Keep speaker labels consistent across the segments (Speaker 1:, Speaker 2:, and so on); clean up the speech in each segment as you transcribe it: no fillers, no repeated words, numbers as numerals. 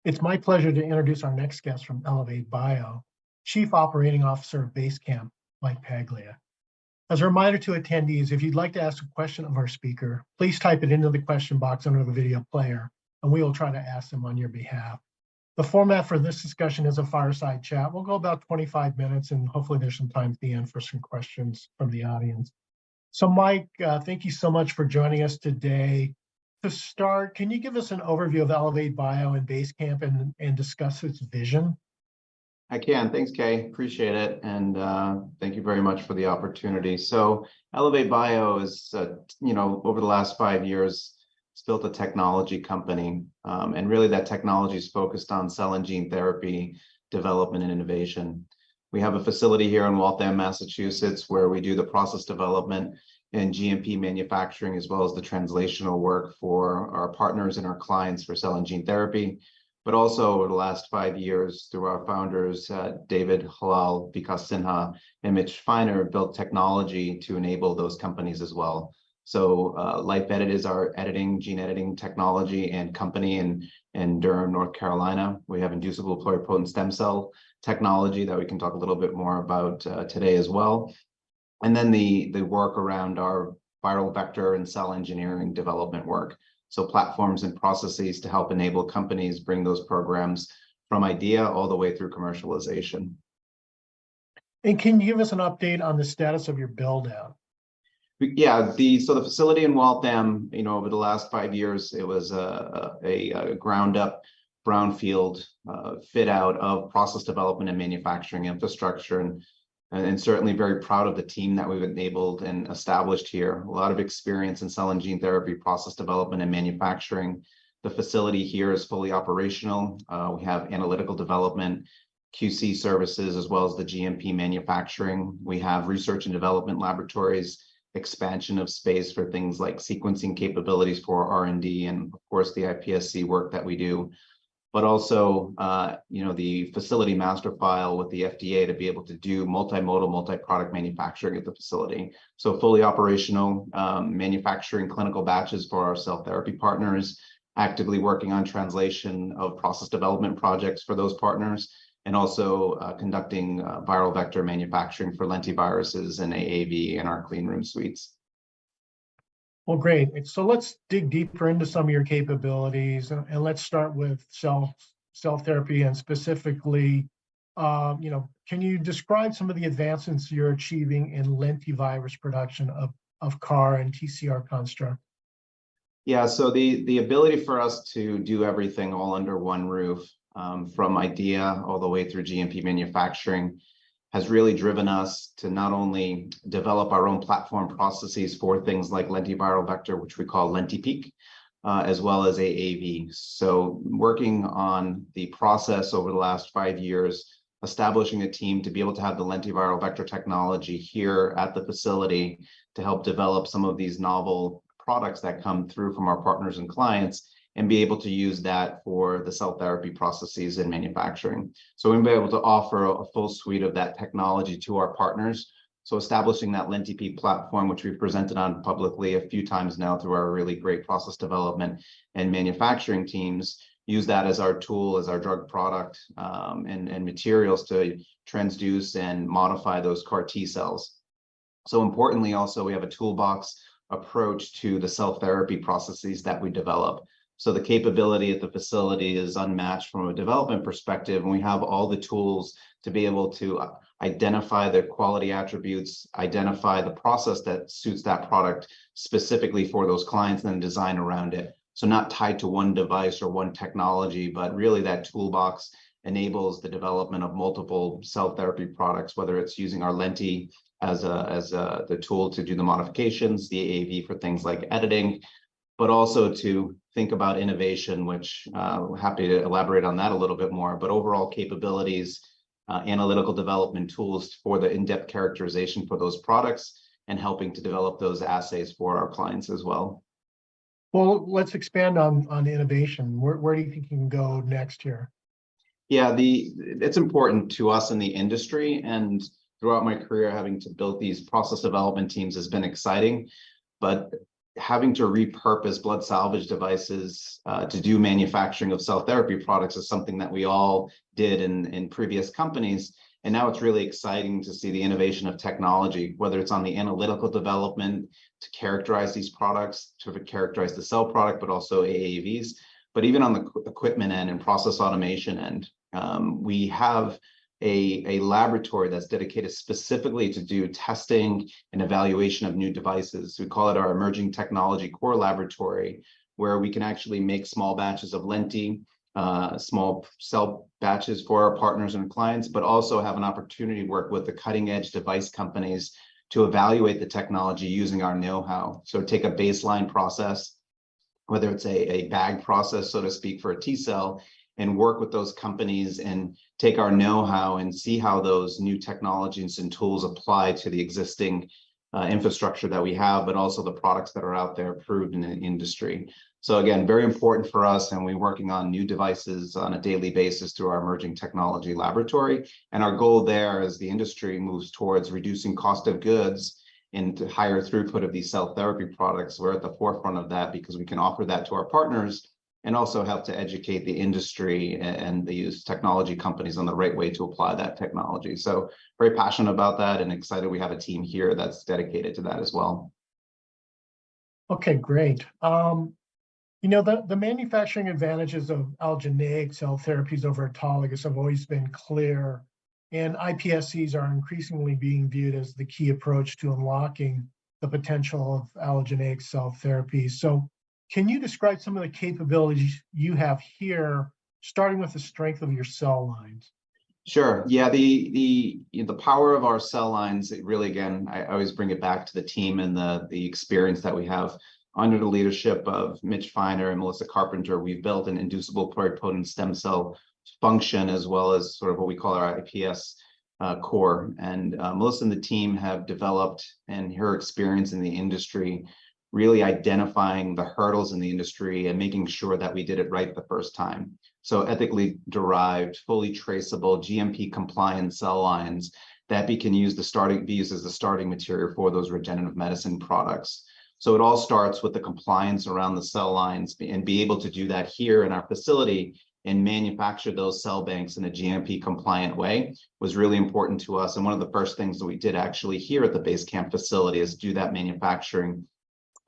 Speaker 1: It's my pleasure to introduce our next guest from Elevate Bio, Chief Operating Officer of Basecamp, Mike Paglia. As a reminder to attendees, if you'd like to ask a question of our speaker, please type it into the question box under the video player, and we will try to ask them on your behalf. The format for this discussion is a fireside chat. We'll go about 25 minutes, and hopefully there's some time at the end for some questions from the audience. So Mike, thank you so much for joining us today. To start, can you give us an overview of Elevate Bio and Basecamp and discuss its vision?
Speaker 2: I can. Thanks, Kay. Appreciate it. And thank you very much for the opportunity. So Elevate Bio is, over the last 5 years, it's built a technology company. And really that technology is focused on cell and gene therapy development and innovation. We have a facility here in Waltham, Massachusetts, where we do the process development and GMP manufacturing, as well as the translational work for our partners and our clients for cell and gene therapy. But also over the last 5 years, through our founders, David Halal, Vikas Sinha, and Mitch Feiner, built technology to enable those companies as well. So Life Edit is our gene editing technology and company in Durham, North Carolina. We have inducible pluripotent stem cell technology that we can talk a little bit more about today as well. And then the work around our viral vector and cell engineering development work. So platforms and processes to help enable companies bring those programs from idea all the way through commercialization.
Speaker 1: And can you give us an update on the status of your build out?
Speaker 2: Yeah, the facility in Waltham, over the last 5 years, it was a ground up brownfield fit out of process development and manufacturing infrastructure. And certainly very proud of the team that we've enabled and established here. A lot of experience in cell and gene therapy process development and manufacturing. The facility here is fully operational. We have analytical development, QC services, as well as the GMP manufacturing. We have research and development laboratories, expansion of space for things like sequencing capabilities for R&D, and of course the iPSC work that we do. But also, the facility master file with the FDA to be able to do multimodal, multi-product manufacturing at the facility. So fully operational, manufacturing clinical batches for our cell therapy partners, actively working on translation of process development projects for those partners, and also conducting viral vector manufacturing for lentiviruses and AAV in our clean room suites.
Speaker 1: Well, great. So let's dig deeper into some of your capabilities, and let's start with cell therapy, and specifically, can you describe some of the advancements you're achieving in lentivirus production of CAR and TCR construct?
Speaker 2: Yeah, so the ability for us to do everything all under one roof, from idea all the way through GMP manufacturing, has really driven us to not only develop our own platform processes for things like lentiviral vector, which we call LentiPeak, as well as AAV. So working on the process over the last 5 years, establishing a team to be able to have the lentiviral vector technology here at the facility to help develop some of these novel products that come through from our partners and clients, and be able to use that for the cell therapy processes and manufacturing. So we'll be able to offer a full suite of that technology to our partners. So establishing that LentiPeak platform, which we've presented on publicly a few times now through our really great process development and manufacturing teams, use that as our tool, as our drug product, and materials to transduce and modify those CAR T cells. So importantly, also, we have a toolbox approach to the cell therapy processes that we develop. So the capability at the facility is unmatched from a development perspective, and we have all the tools to be able to identify the quality attributes, identify the process that suits that product specifically for those clients, and then design around it. So not tied to one device or one technology, but really that toolbox enables the development of multiple cell therapy products, whether it's using our Lenti as the tool to do the modifications, the AAV for things like editing, but also to think about innovation, which we're happy to elaborate on that a little bit more, but overall capabilities, analytical development tools for the in-depth characterization for those products, and helping to develop those assays for our clients as well.
Speaker 1: Well, let's expand on innovation. Where do you think you can go next here?
Speaker 2: Yeah, it's important to us in the industry, and throughout my career, having to build these process development teams has been exciting. But having to repurpose blood salvage devices to do manufacturing of cell therapy products is something that we all did in previous companies. And now it's really exciting to see the innovation of technology, whether it's on the analytical development to characterize these products, to characterize the cell product, but also AAVs. But even on the equipment end and process automation end, we have a laboratory that's dedicated specifically to do testing and evaluation of new devices. We call it our Emerging Technology Core Laboratory, where we can actually make small batches of lenti, small cell batches for our partners and clients, but also have an opportunity to work with the cutting edge device companies to evaluate the technology using our know-how. So take a baseline process, whether it's a bag process, so to speak, for a T cell, and work with those companies and take our know-how and see how those new technologies and tools apply to the existing infrastructure that we have, but also the products that are out there approved in the industry. So again, very important for us, and we're working on new devices on a daily basis through our Emerging Technology Laboratory. And our goal there, as the industry moves towards reducing cost of goods and higher throughput of these cell therapy products, we're at the forefront of that because we can offer that to our partners and also help to educate the industry and these technology companies on the right way to apply that technology. So very passionate about that and excited we have a team here that's dedicated to that as well.
Speaker 1: Okay, great. You know, the manufacturing advantages of allogeneic cell therapies over autologous have always been clear, and iPSCs are increasingly being viewed as the key approach to unlocking the potential of allogeneic cell therapies. So can you describe some of the capabilities you have here, starting with the strength of your cell lines?
Speaker 2: Sure. Yeah, the power of our cell lines, it really, again, I always bring it back to the team and the experience that we have. Under the leadership of Mitch Feiner and Melissa Carpenter, we've built an inducible pluripotent stem cell function, as well as sort of what we call our iPS core. And Melissa and the team have developed, and her experience in the industry, really identifying the hurdles in the industry and making sure that we did it right the first time. So ethically derived, fully traceable, GMP compliant cell lines that be used as the starting material for those regenerative medicine products. So it all starts with the compliance around the cell lines, and be able to do that here in our facility and manufacture those cell banks in a GMP compliant way was really important to us. And one of the first things that we did actually here at the Basecamp facility is do that manufacturing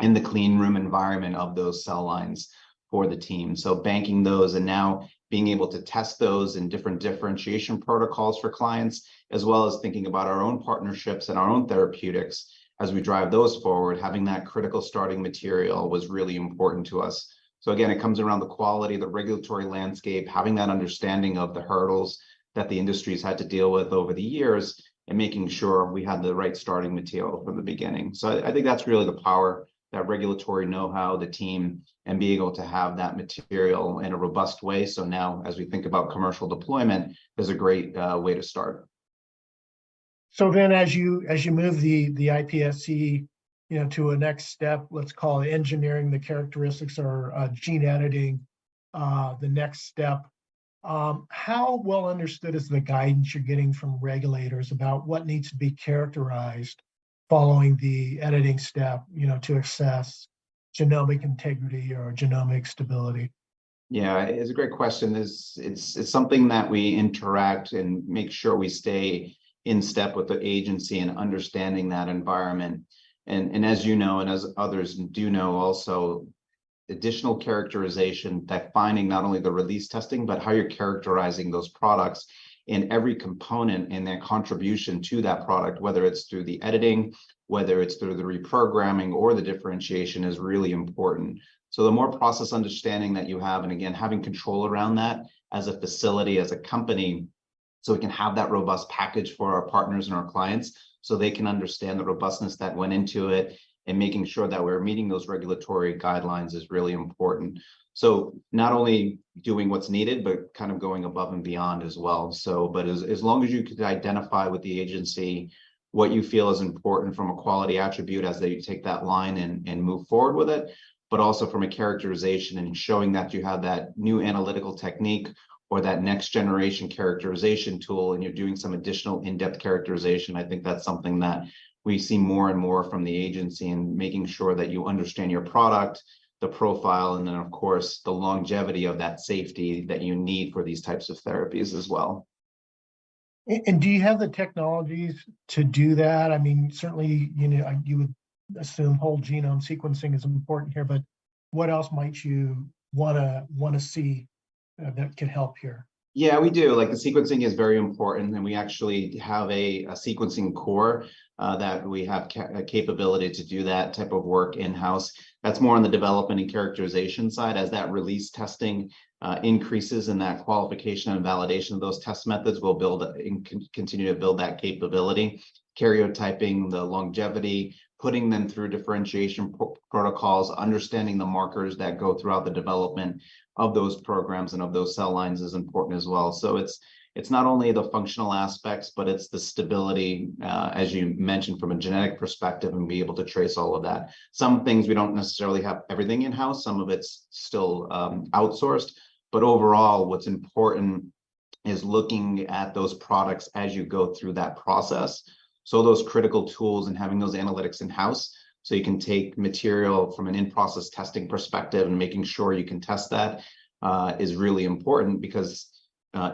Speaker 2: in the clean room environment of those cell lines for the team. So banking those and now being able to test those in different differentiation protocols for clients, as well as thinking about our own partnerships and our own therapeutics as we drive those forward. Having that critical starting material was really important to us. So again, it comes around the quality, the regulatory landscape, having that understanding of the hurdles that the industry's had to deal with over the years, and making sure we had the right starting material from the beginning. So I think that's really the power, that regulatory know-how, the team, and being able to have that material in a robust way. So now, as we think about commercial deployment, there's a great way to start.
Speaker 1: So then, as you move the iPSC, you know, to a next step, let's call it engineering the characteristics or gene editing, the next step. How well understood is the guidance you're getting from regulators about what needs to be characterized following the editing step, you know, to assess genomic integrity or genomic stability?
Speaker 2: Yeah, it's a great question. It's something that we interact and make sure we stay in step with the agency and understanding that environment. And as you know, and as others do know also, additional characterization, that finding not only the release testing, but how you're characterizing those products in every component and their contribution to that product, whether it's through the editing, whether it's through the reprogramming or the differentiation, is really important. So the more process understanding that you have, and again, having control around that as a facility, as a company, so we can have that robust package for our partners and our clients, so they can understand the robustness that went into it, and making sure that we're meeting those regulatory guidelines is really important. So not only doing what's needed, but kind of going above and beyond as well. So, but as long as you could identify with the agency what you feel is important from a quality attribute as they take that line and move forward with it, but also from a characterization and showing that you have that new analytical technique or that next generation characterization tool, and you're doing some additional in-depth characterization, I think that's something that we see more and more from the agency, and making sure that you understand your product, the profile, and then of course the longevity of that safety that you need for these types of therapies as well.
Speaker 1: And do you have the technologies to do that? I mean, certainly, you would assume whole genome sequencing is important here, but what else might you want to see that can help here?
Speaker 2: Yeah, we do. Like, the sequencing is very important, and we actually have a sequencing core that we have a capability to do that type of work in-house. That's more on the development and characterization side. As that release testing increases in that qualification and validation of those test methods, we'll build and continue to build that capability, karyotyping, the longevity, putting them through differentiation protocols, understanding the markers that go throughout the development of those programs and of those cell lines is important as well. So it's not only the functional aspects, but it's the stability, as you mentioned, from a genetic perspective, and be able to trace all of that. Some things we don't necessarily have everything in-house, some of it's still outsourced, but overall what's important is looking at those products as you go through that process. So those critical tools and having those analytics in-house, so you can take material from an in-process testing perspective and making sure you can test that is really important, because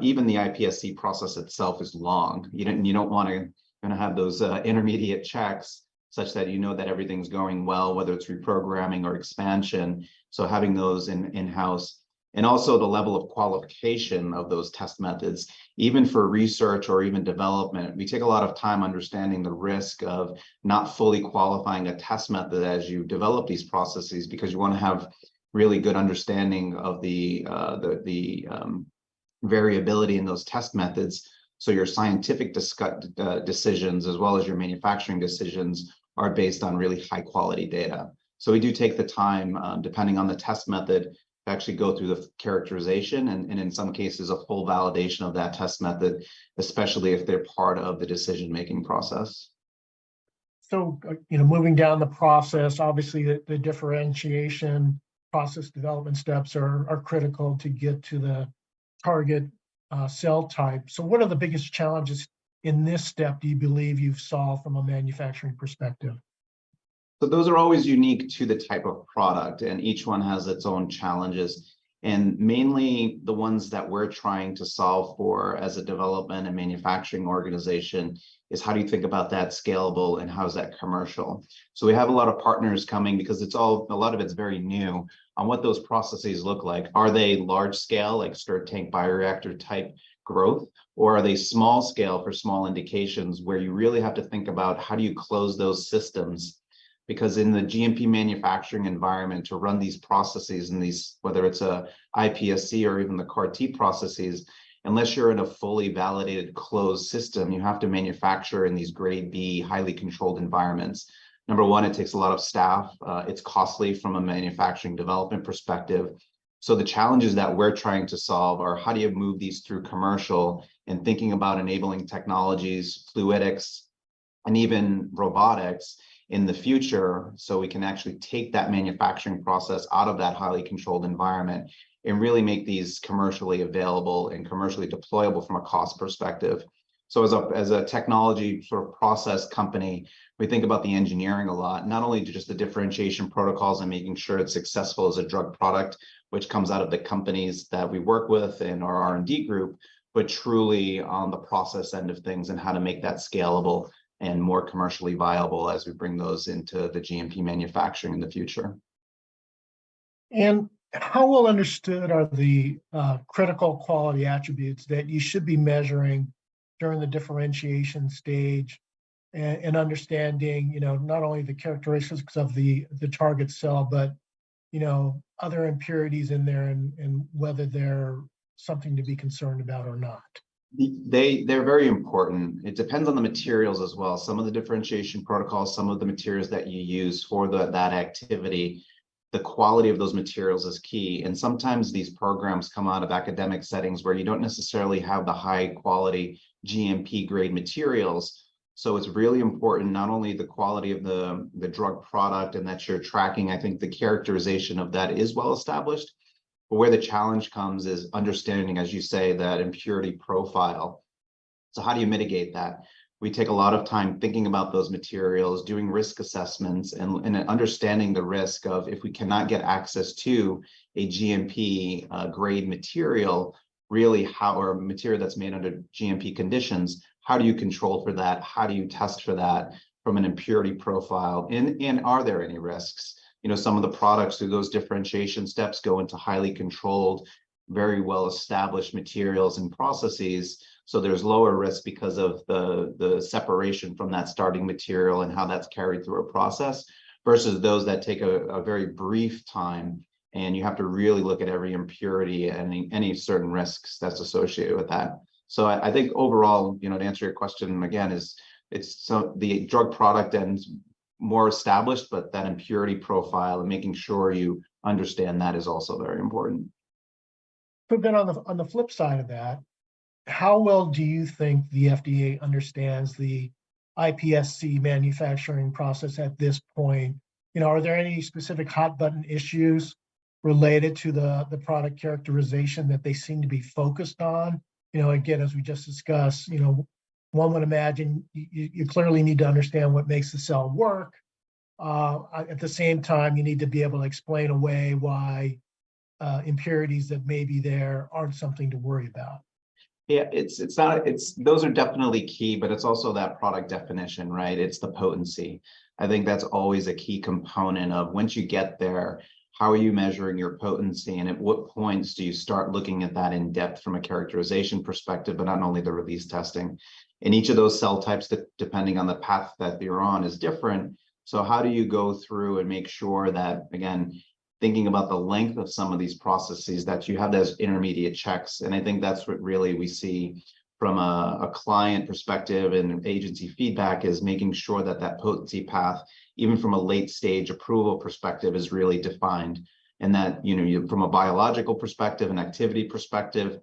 Speaker 2: even the iPSC process itself is long. You don't want to have those intermediate checks such that you know that everything's going well, whether it's reprogramming or expansion. So having those in-house, and also the level of qualification of those test methods, even for research or even development, we take a lot of time understanding the risk of not fully qualifying a test method as you develop these processes, because you want to have really good understanding of the variability in those test methods. So your scientific decisions, as well as your manufacturing decisions, are based on really high quality data. So we do take the time, depending on the test method, to actually go through the characterization and in some cases a full validation of that test method, especially if they're part of the decision-making process.
Speaker 1: So, moving down the process, obviously the differentiation process development steps are critical to get to the target cell type. So what are the biggest challenges in this step do you believe you've solved from a manufacturing perspective?
Speaker 2: So those are always unique to the type of product, and each one has its own challenges. And mainly the ones that we're trying to solve for as a development and manufacturing organization is, how do you think about that scalable and how's that commercial? So we have a lot of partners coming, because a lot of it's very new on what those processes look like. Are they large scale, like stirred tank bioreactor type growth, or are they small scale for small indications where you really have to think about how do you close those systems? Because in the GMP manufacturing environment, to run these processes and these, whether it's a iPSC or even the CAR-T processes, unless you're in a fully validated closed system, you have to manufacture in these grade B, highly controlled environments. Number one, it takes a lot of staff. It's costly from a manufacturing development perspective. So the challenges that we're trying to solve are, how do you move these through commercial, and thinking about enabling technologies, fluidics, and even robotics in the future, so we can actually take that manufacturing process out of that highly controlled environment and really make these commercially available and commercially deployable from a cost perspective. So as a technology sort of process company, we think about the engineering a lot, not only just the differentiation protocols and making sure it's successful as a drug product, which comes out of the companies that we work with in our R&D group, but truly on the process end of things and how to make that scalable and more commercially viable as we bring those into the GMP manufacturing in the future.
Speaker 1: And how well understood are the critical quality attributes that you should be measuring during the differentiation stage, and understanding, not only the characteristics of the target cell, but, other impurities in there, and whether they're something to be concerned about or not?
Speaker 2: They're very important. It depends on the materials as well. Some of the differentiation protocols, some of the materials that you use for that activity, the quality of those materials is key. And sometimes these programs come out of academic settings where you don't necessarily have the high quality GMP grade materials. So it's really important, not only the quality of the drug product and that you're tracking, I think the characterization of that is well established. But where the challenge comes is understanding, as you say, that impurity profile. So how do you mitigate that? We take a lot of time thinking about those materials, doing risk assessments, and understanding the risk of if we cannot get access to a GMP grade material, really how, or material that's made under GMP conditions, how do you control for that? How do you test for that from an impurity profile? And are there any risks? You know, some of the products through those differentiation steps go into highly controlled, very well established materials and processes. So there's lower risk because of the separation from that starting material and how that's carried through a process versus those that take a very brief time. And you have to really look at every impurity and any certain risks that's associated with that. So I think overall, you know, to answer your question again, it's so the drug product ends more established, but that impurity profile and making sure you understand that is also very important.
Speaker 1: But then on the flip side of that, how well do you think the FDA understands the iPSC manufacturing process at this point? You know, are there any specific hot button issues related to the product characterization that they seem to be focused on? You know, again, as we just discussed, you know, one would imagine you clearly need to understand what makes the cell work. At the same time, you need to be able to explain away why impurities that may be there aren't something to worry about.
Speaker 2: Yeah, it's not, those are definitely key, but it's also that product definition, right? It's the potency. I think that's always a key component of once you get there, how are you measuring your potency, and at what points do you start looking at that in depth from a characterization perspective, but not only the release testing. And each of those cell types, that depending on the path that you're on, is different. So how do you go through and make sure that, again, thinking about the length of some of these processes, that you have those intermediate checks? And I think that's what really we see from a client perspective and agency feedback, is making sure that that potency path, even from a late stage approval perspective, is really defined. And that, you know, from a biological perspective and activity perspective,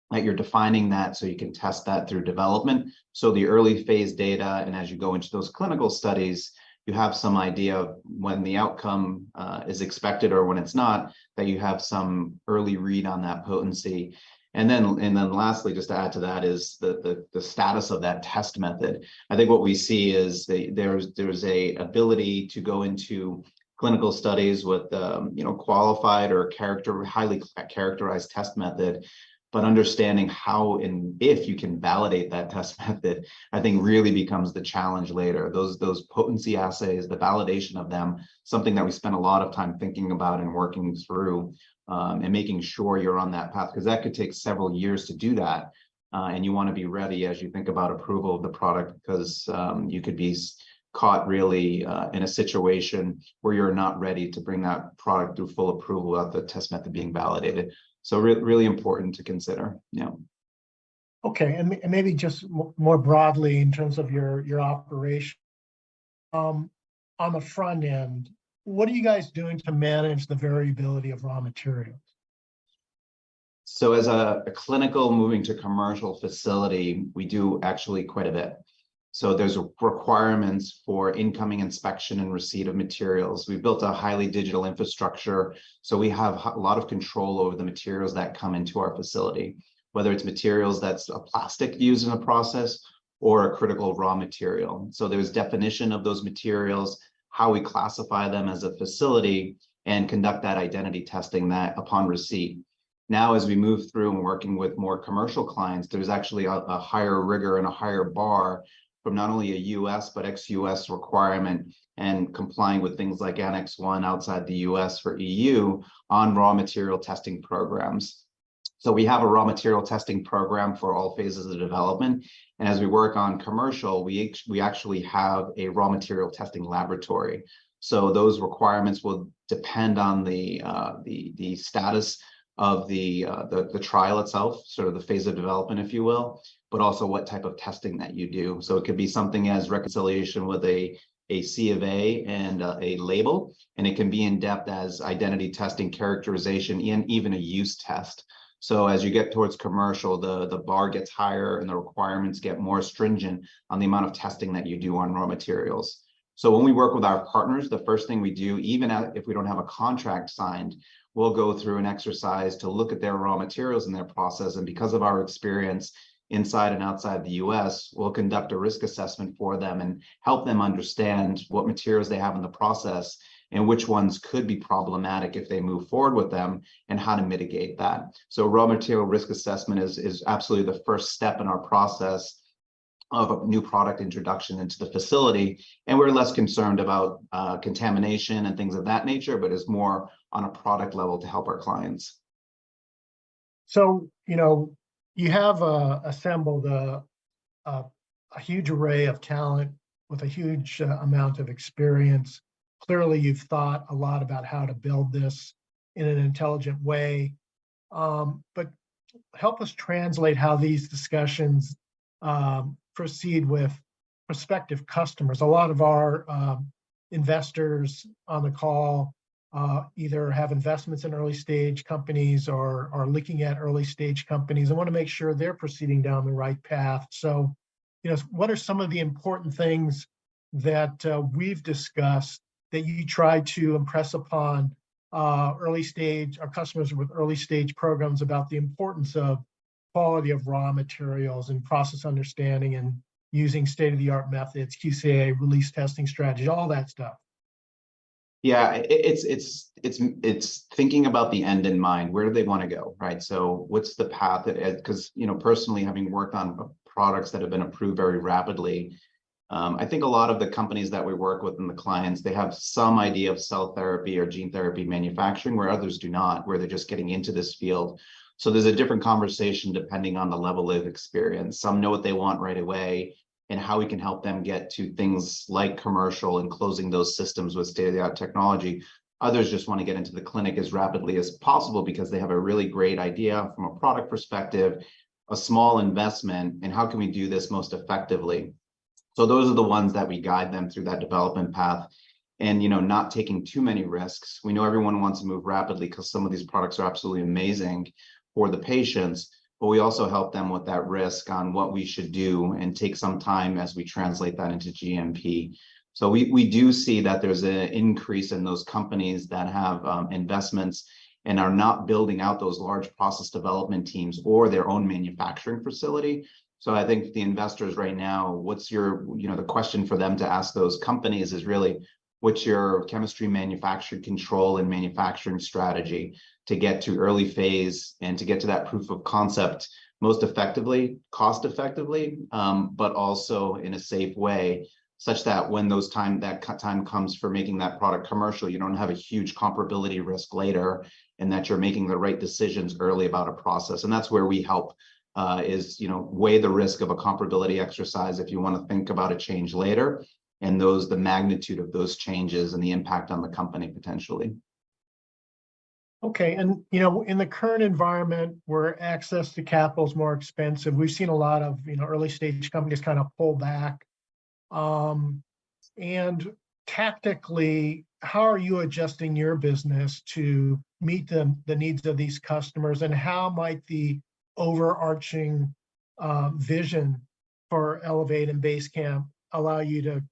Speaker 2: that you're defining that so you can test that through development. So the early phase data, and as you go into those clinical studies, you have some idea of when the outcome is expected or when it's not, that you have some early read on that potency. And then lastly, just to add to that, is the status of that test method. I think what we see is there's a ability to go into clinical studies with you know, qualified or highly characterized test method, but understanding how and if you can validate that test method, I think really becomes the challenge later. Those potency assays, the validation of them, something that we spend a lot of time thinking about and working through, and making sure you're on that path, because that could take several years to do that. And you want to be ready as you think about approval of the product, because you could be caught really in a situation where you're not ready to bring that product through full approval without the test method being validated. So really important to consider. Yeah.
Speaker 1: Okay, and maybe just more broadly in terms of your operation, on the front end, what are you guys doing to manage the variability of raw materials?
Speaker 2: So as a clinical moving to commercial facility, we do actually quite a bit. So there's requirements for incoming inspection and receipt of materials. We've built a highly digital infrastructure, so we have a lot of control over the materials that come into our facility, whether it's materials that's a plastic used in a process or a critical raw material. So there's definition of those materials, how we classify them as a facility, and conduct that identity testing that upon receipt. Now, as we move through and working with more commercial clients, there's actually a higher rigor and a higher bar from not only a US but ex-US requirement, and complying with things like Annex 1 outside the US for EU on raw material testing programs. So we have a raw material testing program for all phases of development. And as we work on commercial, we actually have a raw material testing laboratory. So those requirements will depend on the status of the trial itself, sort of the phase of development, if you will, but also what type of testing that you do. So it could be something as reconciliation with a C of A and a label, and it can be in depth as identity testing, characterization, and even a use test. So as you get towards commercial, the bar gets higher and the requirements get more stringent on the amount of testing that you do on raw materials. So when we work with our partners, the first thing we do, even if we don't have a contract signed, we'll go through an exercise to look at their raw materials in their process. And because of our experience inside and outside the US, we'll conduct a risk assessment for them and help them understand what materials they have in the process and which ones could be problematic if they move forward with them and how to mitigate that. So raw material risk assessment is absolutely the first step in our process of a new product introduction into the facility. And we're less concerned about contamination and things of that nature, but is more on a product level to help our clients.
Speaker 1: So, you have assembled a huge array of talent with a huge amount of experience. Clearly, you've thought a lot about how to build this in an intelligent way. But help us translate how these discussions proceed with prospective customers. A lot of our investors on the call either have investments in early stage companies or are looking at early stage companies and want to make sure they're proceeding down the right path. So, what are some of the important things that we've discussed that you try to impress upon early stage, our customers with early stage programs about the importance of quality of raw materials and process understanding and using state-of-the-art methods, QCA, release testing strategies, all that stuff?
Speaker 2: Yeah, it's thinking about the end in mind. Where do they want to go, right? So what's the path? Because personally, having worked on products that have been approved very rapidly, I think a lot of the companies that we work with and the clients, they have some idea of cell therapy or gene therapy manufacturing, where others do not, where they're just getting into this field. So there's a different conversation depending on the level of experience. Some know what they want right away and how we can help them get to things like commercial and closing those systems with state-of-the-art technology. Others just want to get into the clinic as rapidly as possible because they have a really great idea from a product perspective, a small investment, and how can we do this most effectively? So those are the ones that we guide them through that development path and, not taking too many risks. We know everyone wants to move rapidly because some of these products are absolutely amazing for the patients, but we also help them with that risk on what we should do and take some time as we translate that into GMP. So we do see that there's an increase in those companies that have investments and are not building out those large process development teams or their own manufacturing facility. So I think the investors right now, what's your, the question for them to ask those companies is really, what's your chemistry manufacturing control and manufacturing strategy to get to early phase and to get to that proof of concept most effectively, cost effectively, but also in a safe way, such that when that time comes for making that product commercial, you don't have a huge comparability risk later, and that you're making the right decisions early about a process. And that's where we help. Weigh the risk of a comparability exercise if you want to think about a change later, and the magnitude of those changes and the impact on the company potentially.
Speaker 1: Okay, and in the current environment where access to capital is more expensive, we've seen a lot of early stage companies kind of pull back. And tactically, how are you adjusting your business to meet the needs of these customers, and how might the overarching vision for Elevate and Basecamp allow you to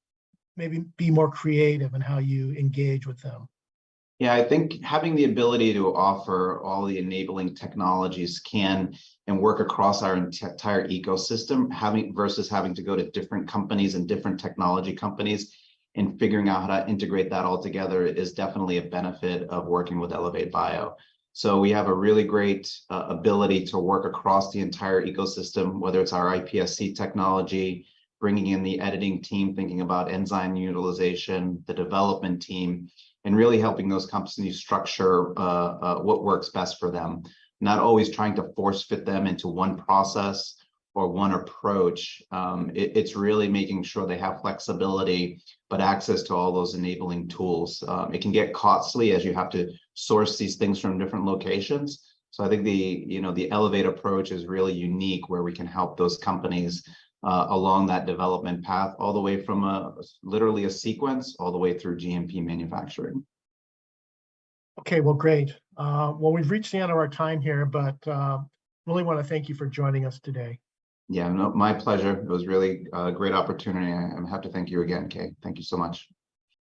Speaker 1: maybe be more creative in how you engage with them?
Speaker 2: Yeah, I think having the ability to offer all the enabling technologies and work across our entire ecosystem, versus having to go to different companies and different technology companies and figuring out how to integrate that all together is definitely a benefit of working with Elevate Bio. So we have a really great ability to work across the entire ecosystem, whether it's our iPSC technology, bringing in the editing team, thinking about enzyme utilization, the development team, and really helping those companies structure what works best for them. Not always trying to force fit them into one process or one approach. It's really making sure they have flexibility, but access to all those enabling tools. It can get costly as you have to source these things from different locations. So I think the Elevate approach is really unique, where we can help those companies along that development path, all the way from literally a sequence all the way through GMP manufacturing.
Speaker 1: Okay, well, great. Well, we've reached the end of our time here, but really want to thank you for joining us today.
Speaker 2: Yeah, no, my pleasure. It was really a great opportunity. I have to thank you again, Kay. Thank you so much.